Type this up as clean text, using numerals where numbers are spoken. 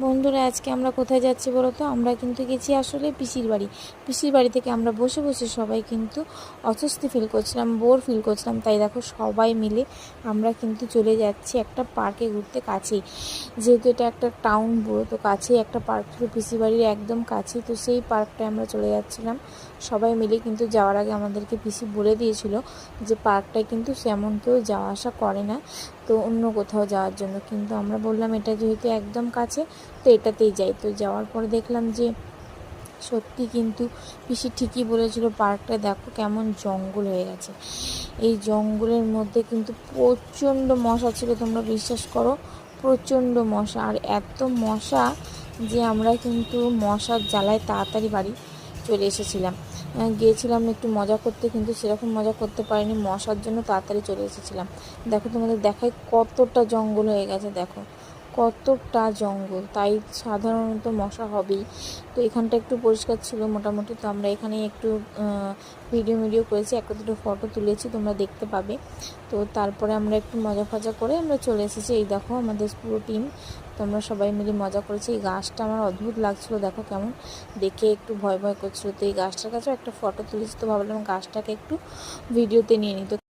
বন্ধুরা আজকে আমরা কোথায় যাচ্ছি বলো তো? আমরা কিন্তু গেছি আসলে পিসির বাড়ি। পিসির বাড়ি থেকে আমরা বসে বসে সবাই কিন্তু অস্বস্তি ফিল করছিলাম, বোর ফিল করছিলাম। তাই দেখো সবাই মিলে আমরা কিন্তু চলে যাচ্ছি একটা পার্কে ঘুরতে, কাছেই। যেহেতু এটা একটা টাউন পুরো, তো কাছেই একটা পার্ক ছিল, পিসির বাড়ির একদম কাছেই। তো সেই পার্কটায় আমরা চলে যাচ্ছিলাম সবাই মিলে। কিন্তু যাওয়ার আগে আমাদেরকে পিসি বলে দিয়েছিল যে পার্কটায় কিন্তু সেমন কেউ যাওয়া আসা করে না, তো অন্য কোথাও যাওয়ার জন্য। কিন্তু আমরা বললাম এটা যেহেতু একদম কাছে, তো এটাতেই যাই। তো যাওয়ার পরে দেখলাম যে সত্যি কিন্তু পিসি ঠিকই বলেছিল, পার্কটা দেখো কেমন জঙ্গল হয়ে গেছে। এই জঙ্গলের মধ্যে কিন্তু প্রচণ্ড মশা ছিল, তোমরা বিশ্বাস করো, প্রচণ্ড মশা। আর এত মশা যে আমরা কিন্তু মশার জ্বালায় তাড়াতাড়ি বাড়ি চলে এসেছিলাম। গিয়েছিলাম একটু মজা করতে, কিন্তু সেরকম মজা করতে পারিনি, মশার জন্য তাড়াতাড়ি চলে এসেছিলাম। দেখো তোমাদের দেখায় কতটা জঙ্গল হয়ে গেছে, দেখো কতটা জঙ্গল, তাই সাধারণত মশা হবেই। তো এখানটা একটু পরিষ্কার ছিল মোটামুটি, তো আমরা এখানে একটু ভিডিও করেছি, একটা দুটো ফটো তুলেছি, তোমরা দেখতে পাবে। তো তারপরে আমরা একটু মজা ফজা করে আমরা চলে এসেছি। এই দেখো আমাদের পুরো টিম, তো আমরা সবাই মিলে মজা করেছি। এই গাছটা আমার অদ্ভুত লাগছিলো, দেখো কেমন, দেখে একটু ভয় ভয় করছিলো। তো এই গাছটার কাছেও একটা ফটো তুলেছি, তো ভাবলাম গাছটাকে একটু ভিডিওতে নিয়ে নিই। তো